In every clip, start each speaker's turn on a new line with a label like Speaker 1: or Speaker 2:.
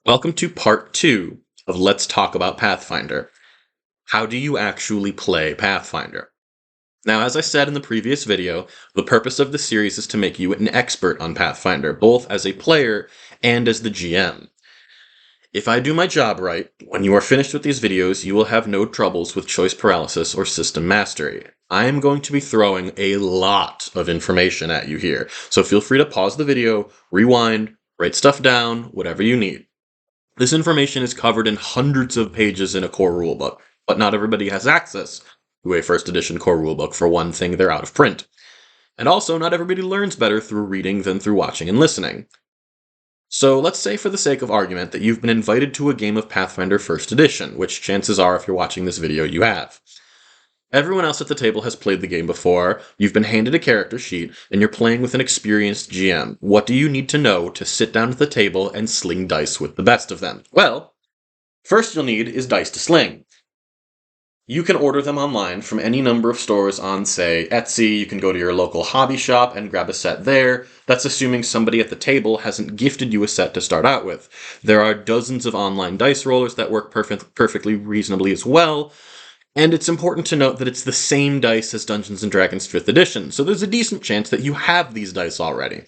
Speaker 1: Welcome to part 2 of Let's Talk About Pathfinder. How do you actually play Pathfinder? Now, as I said in the previous video, the purpose of the series is to make you an expert on Pathfinder, both as a player and as the GM. If I do my job right, when you are finished with these videos, you will have no troubles with choice paralysis or system mastery. I am going to be throwing a lot of information at you here, so feel free to pause the video, rewind, write stuff down, whatever you need. This information is covered in hundreds of pages in a core rulebook, but not everybody has access to a first edition core rulebook. For one thing, they're out of print. And also, not everybody learns better through reading than through watching and listening. So let's say for the sake of argument that you've been invited to a game of Pathfinder First Edition, which chances are if you're watching this video you have. Everyone else at the table has played the game before, you've been handed a character sheet, and you're playing with an experienced GM. What do you need to know to sit down at the table and sling dice with the best of them? Well, first you'll need is dice to sling. You can order them online from any number of stores on, say, Etsy. You can go to your local hobby shop and grab a set there. That's assuming somebody at the table hasn't gifted you a set to start out with. There are dozens of online dice rollers that work perfectly reasonably as well. And it's important to note that it's the same dice as Dungeons & Dragons 5th edition, so there's a decent chance that you have these dice already.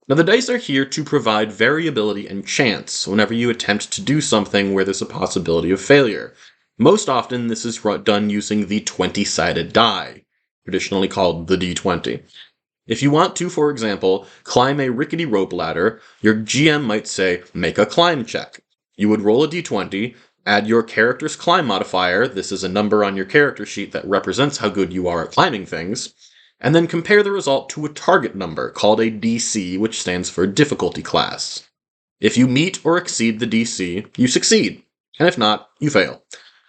Speaker 1: Now the dice are here to provide variability and chance whenever you attempt to do something where there's a possibility of failure. Most often this is done using the 20-sided die, traditionally called the D20. If you want to, for example, climb a rickety rope ladder, your GM might say, make a climb check. You would roll a D20, add your character's climb modifier, this is a number on your character sheet that represents how good you are at climbing things, and then compare the result to a target number called a DC, which stands for difficulty class. If you meet or exceed the DC, you succeed, and if not, you fail.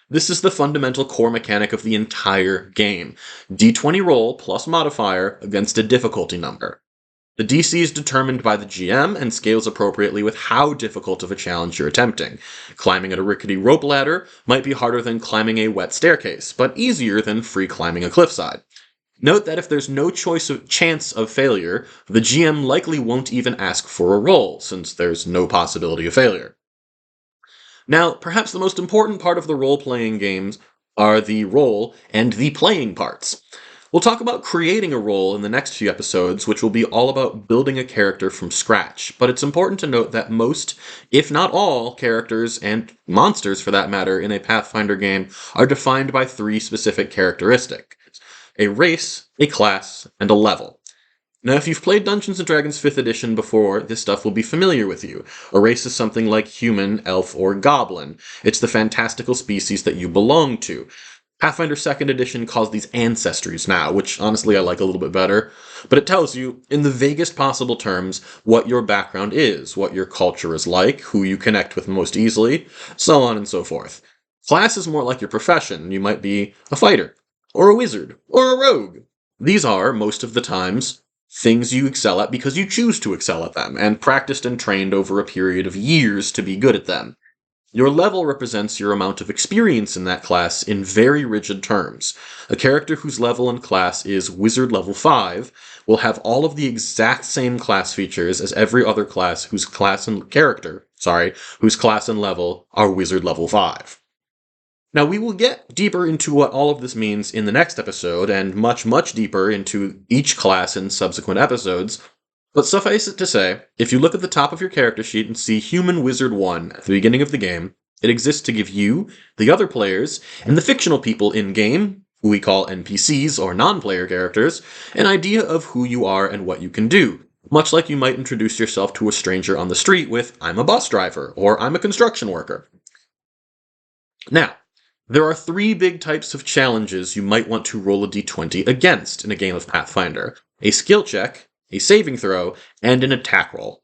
Speaker 1: This is the fundamental core mechanic of the entire game. D20 roll plus modifier against a difficulty number. The DC is determined by the GM and scales appropriately with how difficult of a challenge you're attempting. Climbing at a rickety rope ladder might be harder than climbing a wet staircase, but easier than free climbing a cliffside. Note that if there's no chance of failure, the GM likely won't even ask for a roll, since there's no possibility of failure. Now, perhaps the most important part of the role-playing games are the role and the playing parts. We'll talk about creating a role in the next few episodes, which will be all about building a character from scratch, but it's important to note that most, if not all, characters, and monsters for that matter, in a Pathfinder game are defined by 3 specific characteristics: a race, a class, and a level. Now, if you've played Dungeons & Dragons 5th edition before, this stuff will be familiar with you. A race is something like human, elf, or goblin. It's the fantastical species that you belong to. Pathfinder 2nd edition calls these ancestries now, which honestly I like a little bit better, but it tells you, in the vaguest possible terms, what your background is, what your culture is like, who you connect with most easily, so on and so forth. Class is more like your profession. You might be a fighter, or a wizard, or a rogue. These are, most of the times, things you excel at because you choose to excel at them, and practiced and trained over a period of years to be good at them. Your level represents your amount of experience in that class in very rigid terms. A character whose level and class is Wizard level 5 will have all of the exact same class features as every other class whose class and level are Wizard level 5. Now, we will get deeper into what all of this means in the next episode, and much, much deeper into each class in subsequent episodes, but suffice it to say, if you look at the top of your character sheet and see Human Wizard 1 at the beginning of the game, it exists to give you, the other players, and the fictional people in-game, who we call NPCs or non-player characters, an idea of who you are and what you can do, much like you might introduce yourself to a stranger on the street with, I'm a bus driver, or I'm a construction worker. Now, there are 3 big types of challenges you might want to roll a d20 against in a game of Pathfinder: a skill check, a saving throw, and an attack roll.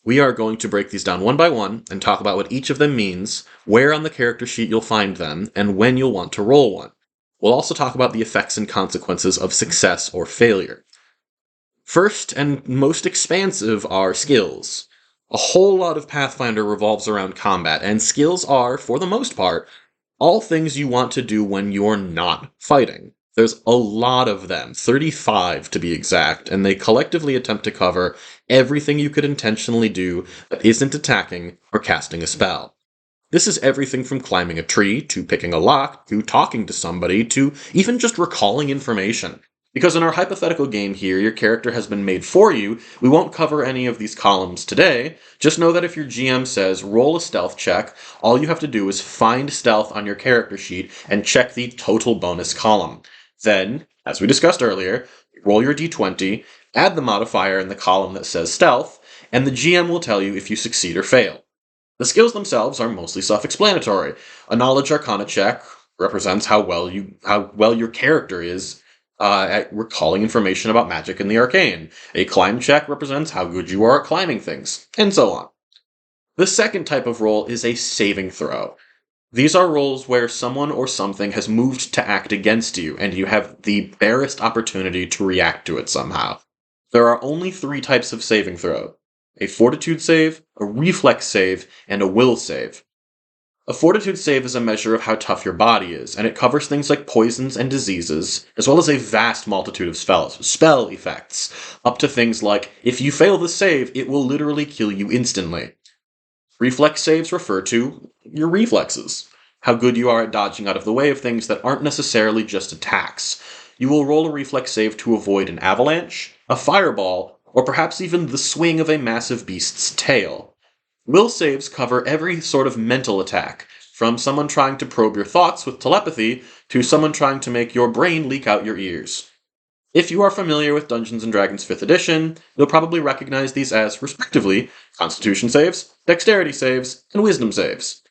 Speaker 1: We are going to break these down one by one and talk about what each of them means, where on the character sheet you'll find them, and when you'll want to roll one. We'll also talk about the effects and consequences of success or failure. First and most expansive are skills. A whole lot of Pathfinder revolves around combat, and skills are, for the most part, all things you want to do when you're not fighting. There's a lot of them, 35 to be exact, and they collectively attempt to cover everything you could intentionally do that isn't attacking or casting a spell. This is everything from climbing a tree, to picking a lock, to talking to somebody, to even just recalling information. Because in our hypothetical game here, your character has been made for you. We won't cover any of these columns today. Just know that if your GM says roll a stealth check, all you have to do is find stealth on your character sheet and check the total bonus column. Then, as we discussed earlier, roll your d20, add the modifier in the column that says stealth, and the GM will tell you if you succeed or fail. The skills themselves are mostly self-explanatory. A knowledge arcana check represents how well your character is at recalling information about magic and the arcane. A climb check represents how good you are at climbing things, and so on. The second type of roll is a saving throw. These are rolls where someone or something has moved to act against you, and you have the barest opportunity to react to it somehow. There are only 3 types of saving throw: a fortitude save, a reflex save, and a will save. A fortitude save is a measure of how tough your body is, and it covers things like poisons and diseases, as well as a vast multitude of spell effects, up to things like, if you fail the save, it will literally kill you instantly. Reflex saves refer to your reflexes, how good you are at dodging out of the way of things that aren't necessarily just attacks. You will roll a reflex save to avoid an avalanche, a fireball, or perhaps even the swing of a massive beast's tail. Will saves cover every sort of mental attack, from someone trying to probe your thoughts with telepathy to someone trying to make your brain leak out your ears. If you are familiar with Dungeons & Dragons 5th edition, you'll probably recognize these as, respectively, Constitution saves, Dexterity saves, and Wisdom saves.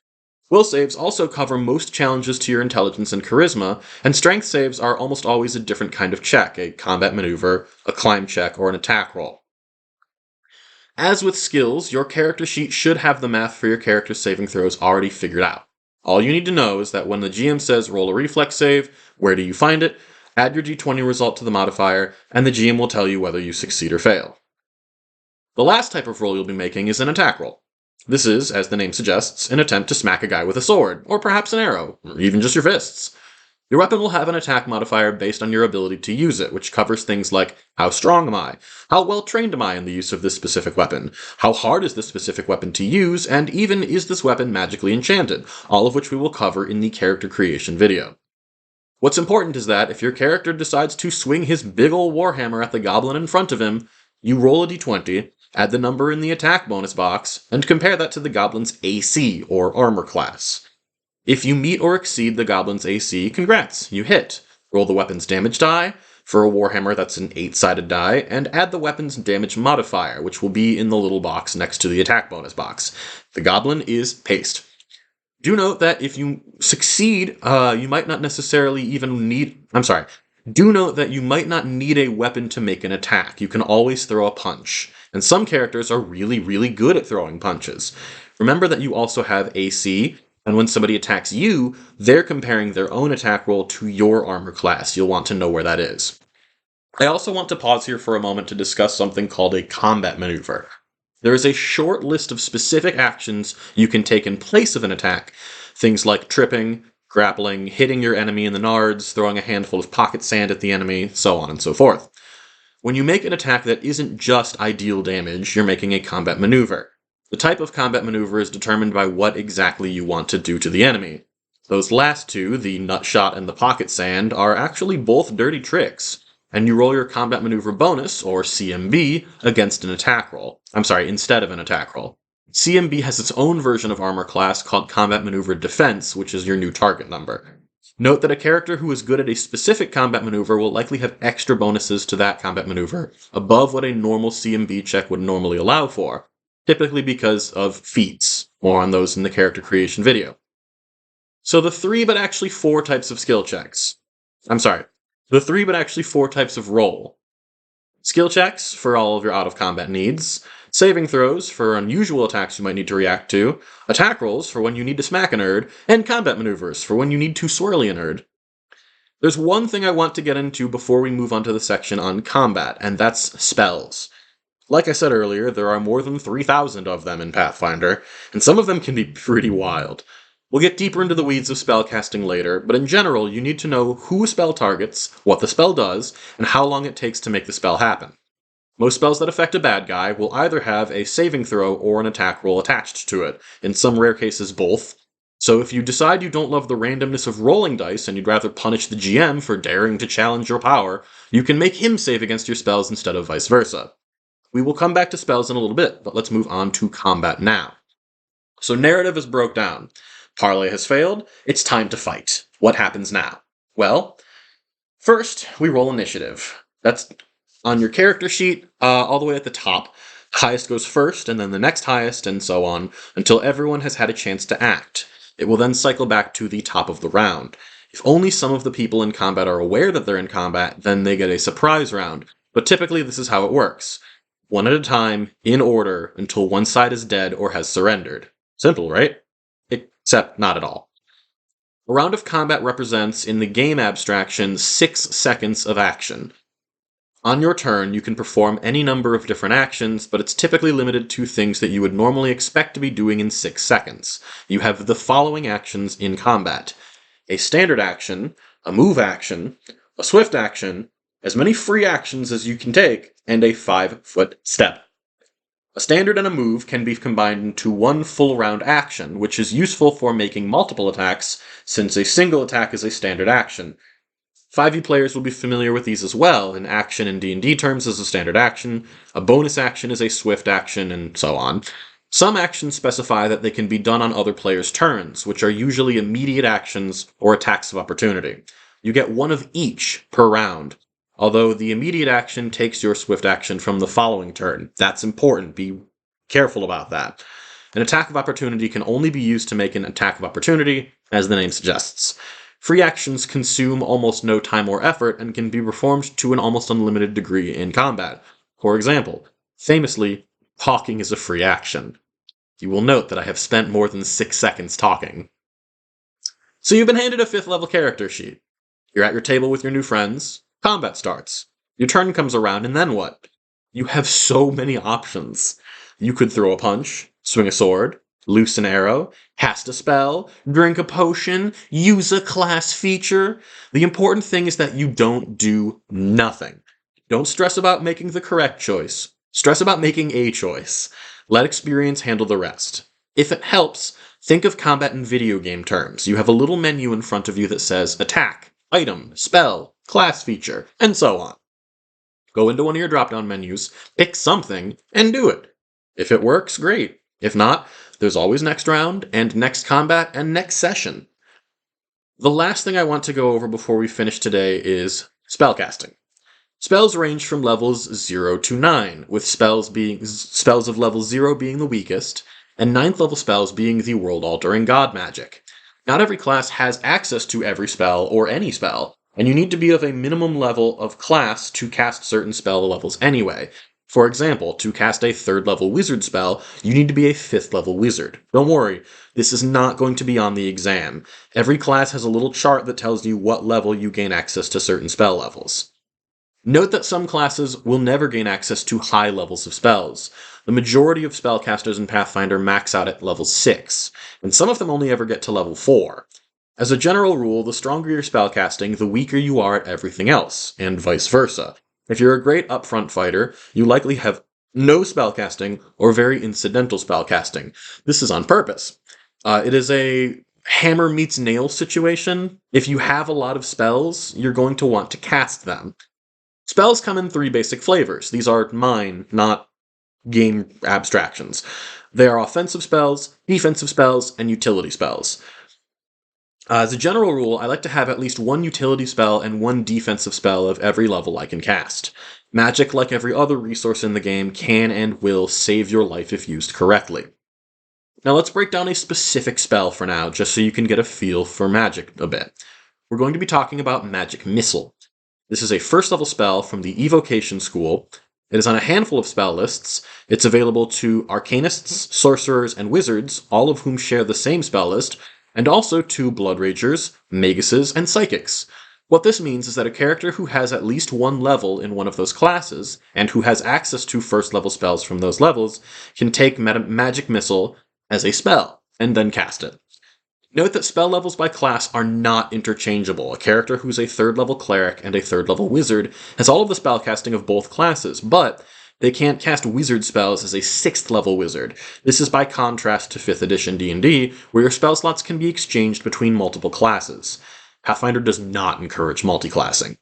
Speaker 1: Will saves also cover most challenges to your intelligence and charisma, and strength saves are almost always a different kind of check, a combat maneuver, a climb check, or an attack roll. As with skills, your character sheet should have the math for your character's saving throws already figured out. All you need to know is that when the GM says roll a reflex save, where do you find it? Add your d20 result to the modifier, and the GM will tell you whether you succeed or fail. The last type of roll you'll be making is an attack roll. This is, as the name suggests, an attempt to smack a guy with a sword, or perhaps an arrow, or even just your fists. Your weapon will have an attack modifier based on your ability to use it, which covers things like how strong am I, how well trained am I in the use of this specific weapon, how hard is this specific weapon to use, and even is this weapon magically enchanted, all of which we will cover in the character creation video. What's important is that if your character decides to swing his big ol' warhammer at the goblin in front of him, you roll a d20, add the number in the attack bonus box, and compare that to the goblin's AC, or armor class. If you meet or exceed the goblin's AC, congrats, you hit. Roll the weapon's damage die. For a warhammer, that's an 8-sided die, and add the weapon's damage modifier, which will be in the little box next to the attack bonus box. The goblin is paced. Do note that if you succeed, you might not necessarily even need... Do note that you might not need a weapon to make an attack. You can always throw a punch. And some characters are really, really good at throwing punches. Remember that you also have AC, and when somebody attacks you, they're comparing their own attack roll to your armor class. You'll want to know where that is. I also want to pause here for a moment to discuss something called a combat maneuver. There is a short list of specific actions you can take in place of an attack. Things like tripping, grappling, hitting your enemy in the nards, throwing a handful of pocket sand at the enemy, so on and so forth. When you make an attack that isn't just ideal damage, you're making a combat maneuver. The type of combat maneuver is determined by what exactly you want to do to the enemy. Those last two, the nutshot and the pocket sand, are actually both dirty tricks, and you roll your combat maneuver bonus, or CMB, against an attack roll. Instead of an attack roll. CMB has its own version of armor class called Combat Maneuver Defense, which is your new target number. Note that a character who is good at a specific combat maneuver will likely have extra bonuses to that combat maneuver, above what a normal CMB check would normally allow for, typically because of feats. More on those in the character creation video. So the 3 but actually 4 types of skill checks. The 3 but actually 4 types of roll. Skill checks for all of your out-of-combat needs, saving throws for unusual attacks you might need to react to, attack rolls for when you need to smack a nerd, and combat maneuvers for when you need to swirly a nerd. There's one thing I want to get into before we move on to the section on combat, and that's spells. Like I said earlier, there are more than 3,000 of them in Pathfinder, and some of them can be pretty wild. We'll get deeper into the weeds of spellcasting later, but in general, you need to know who a spell targets, what the spell does, and how long it takes to make the spell happen. Most spells that affect a bad guy will either have a saving throw or an attack roll attached to it, in some rare cases both. So if you decide you don't love the randomness of rolling dice and you'd rather punish the GM for daring to challenge your power, you can make him save against your spells instead of vice versa. We will come back to spells in a little bit, but let's move on to combat now. So narrative is broke down. Parley has failed, it's time to fight. What happens now? Well, first, we roll initiative. That's on your character sheet, all the way at the top. Highest goes first, and then the next highest, and so on, until everyone has had a chance to act. It will then cycle back to the top of the round. If only some of the people in combat are aware that they're in combat, then they get a surprise round. But typically this is how it works. One at a time, in order, until one side is dead or has surrendered. Simple, right? Except not at all. A round of combat represents, in the game abstraction, 6 seconds of action. On your turn, you can perform any number of different actions, but it's typically limited to things that you would normally expect to be doing in 6 seconds. You have the following actions in combat: a standard action, a move action, a swift action, as many free actions as you can take, and a 5-foot step. A standard and a move can be combined into one full round action, which is useful for making multiple attacks, since a single attack is a standard action. 5e players will be familiar with these as well. An action in D&D terms is a standard action, a bonus action is a swift action, and so on. Some actions specify that they can be done on other players' turns, which are usually immediate actions or attacks of opportunity. You get one of each per round, although the immediate action takes your swift action from the following turn. That's important, be careful about that. An attack of opportunity can only be used to make an attack of opportunity, as the name suggests. Free actions consume almost no time or effort and can be performed to an almost unlimited degree in combat. For example, famously, talking is a free action. You will note that I have spent more than 6 seconds talking. So you've been handed a 5th level character sheet. You're at your table with your new friends. Combat starts. Your turn comes around, and then what? You have so many options. You could throw a punch, swing a sword, loose an arrow, cast a spell, drink a potion, use a class feature. The important thing is that you don't do nothing. Don't stress about making the correct choice. Stress about making a choice. Let experience handle the rest. If it helps, think of combat in video game terms. You have a little menu in front of you that says attack, item, spell, class feature, and so on. Go into one of your drop-down menus, pick something, and do it. If it works, great. If not, there's always next round, and next combat, and next session. The last thing I want to go over before we finish today is spellcasting. Spells range from levels 0 to 9, with spells of level 0 being the weakest, and 9th level spells being the world-altering god magic. Not every class has access to every spell or any spell, and you need to be of a minimum level of class to cast certain spell levels anyway. For example, to cast a 3rd level wizard spell, you need to be a 5th level wizard. Don't worry, this is not going to be on the exam. Every class has a little chart that tells you what level you gain access to certain spell levels. Note that some classes will never gain access to high levels of spells. The majority of spellcasters in Pathfinder max out at level 6, and some of them only ever get to level 4. As a general rule, the stronger your spellcasting, the weaker you are at everything else, and vice versa. If you're a great upfront fighter, you likely have no spellcasting or very incidental spellcasting. This is on purpose. It is a hammer meets nail situation. If you have a lot of spells, you're going to want to cast them. Spells come in 3 basic flavors. These are mine, not game abstractions. They are offensive spells, defensive spells, and utility spells. As a general rule, I like to have at least 1 utility spell and 1 defensive spell of every level I can cast. Magic, like every other resource in the game, can and will save your life if used correctly. Now let's break down a specific spell for now, just so you can get a feel for magic a bit. We're going to be talking about Magic Missile. This is a 1st level spell from the Evocation School. It is on a handful of spell lists. It's available to Arcanists, Sorcerers, and Wizards, all of whom share the same spell list, and also to Blood Ragers, Maguses, and Psychics. What this means is that a character who has at least 1 level in one of those classes, and who has access to 1st level spells from those levels, can take Magic Missile as a spell, and then cast it. Note that spell levels by class are not interchangeable. A character who's a 3rd level cleric and a 3rd level wizard has all of the spellcasting of both classes, but they can't cast wizard spells as a 6th level wizard. This is by contrast to 5th edition D&D, where your spell slots can be exchanged between multiple classes. Pathfinder does not encourage multiclassing.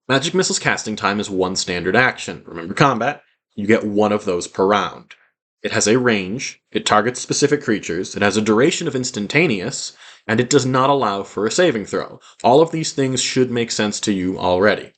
Speaker 1: Magic Missile's casting time is 1 standard action. Remember combat? You get 1 of those per round. It has a range, it targets specific creatures, it has a duration of instantaneous, and it does not allow for a saving throw. All of these things should make sense to you already.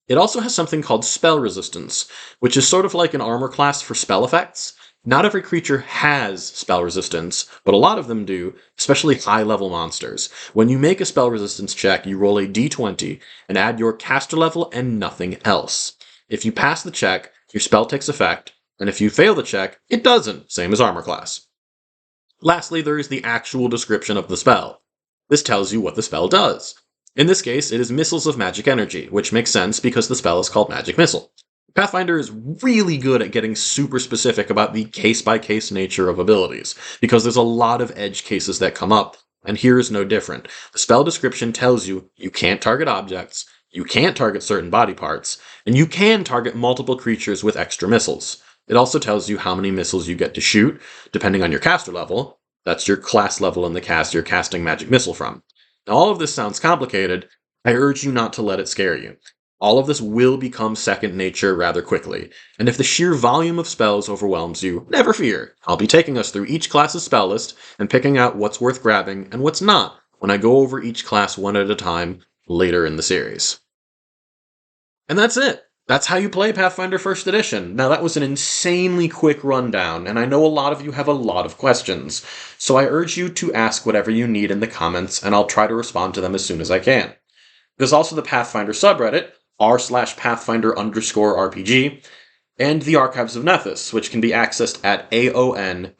Speaker 1: It also has something called spell resistance, which is sort of like an armor class for spell effects. Not every creature has spell resistance, but a lot of them do, especially high-level monsters. When you make a spell resistance check, you roll a d20 and add your caster level and nothing else. If you pass the check, your spell takes effect, and if you fail the check, it doesn't, same as armor class. Lastly, there is the actual description of the spell. This tells you what the spell does. In this case, it is missiles of magic energy, which makes sense because the spell is called Magic Missile. Pathfinder is really good at getting super specific about the case-by-case nature of abilities, because there's a lot of edge cases that come up, and here is no different. The spell description tells you you can't target objects, you can't target certain body parts, and you can target multiple creatures with extra missiles. It also tells you how many missiles you get to shoot, depending on your caster level. That's your class level in the cast you're casting Magic Missile from. Now, all of this sounds complicated. I urge you not to let it scare you. All of this will become second nature rather quickly, and if the sheer volume of spells overwhelms you, never fear. I'll be taking us through each class's spell list and picking out what's worth grabbing and what's not when I go over each class one at a time later in the series. And that's it. That's how you play Pathfinder 1st Edition. Now, that was an insanely quick rundown, and I know a lot of you have a lot of questions, so I urge you to ask whatever you need in the comments, and I'll try to respond to them as soon as I can. There's also the Pathfinder subreddit, r/Pathfinder_RPG, and the Archives of Nethys, which can be accessed at aonprd.com.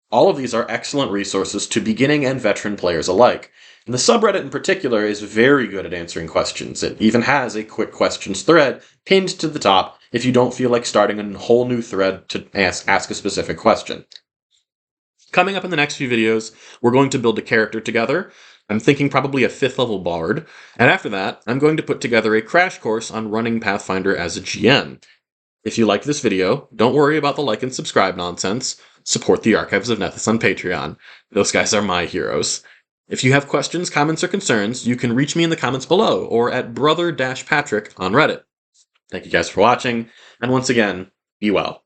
Speaker 1: All of these are excellent resources to beginning and veteran players alike. And the subreddit in particular is very good at answering questions. It even has a quick questions thread pinned to the top if you don't feel like starting a whole new thread to ask a specific question. Coming up in the next few videos, we're going to build a character together. I'm thinking probably a 5th level bard, and after that, I'm going to put together a crash course on running Pathfinder as a GM. If you liked this video, don't worry about the like and subscribe nonsense. Support the Archives of Nethys on Patreon. Those guys are my heroes. If you have questions, comments, or concerns, you can reach me in the comments below or at brother-patrick on Reddit. Thank you guys for watching, and once again, be well.